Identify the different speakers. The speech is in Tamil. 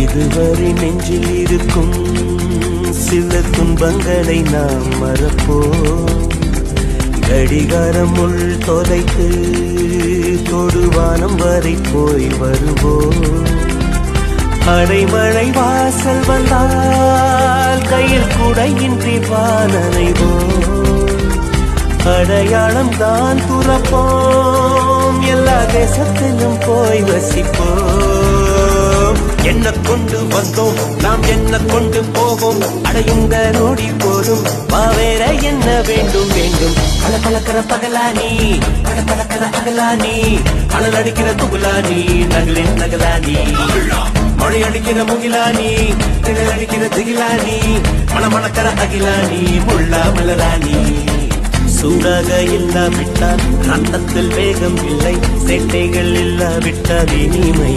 Speaker 1: இதுவரை நெஞ்சில் இருக்கும் சில துன்பங்களை நாம் மறப்போம். கடிகாரம் உள் தொலைத்து தொடுவானம் வரை போய் வருவோம். அடைமழை வாசல் வந்தால் கையில் குடையின்றி வானனைவோம். அடையாளம் தான் துறப்போம், எல்லா தேசத்திலும் போய் வசிப்போம். என்ன கொண்டு வந்தோம் நாம் என்ன கொண்டு போவோம், அடையுங்க நோடி போதும் வேற என்ன வேண்டும் வேண்டும். பல பழக்கிற பகலானி பல பழக்கிற அகலானி, அனல் அடிக்கிற துகுலானி நகலின் நகலானி, மழை அடிக்கிற முகிலானி திகழ் அடிக்கிற திகிலானி, மணமணக்கிற அகிலானி முள்ளா மலராணி. சூடாக இல்லாவிட்டால் ரத்தத்தில் வேகம் இல்லை, சேட்டைகள் இல்லாவிட்டால் இனிமை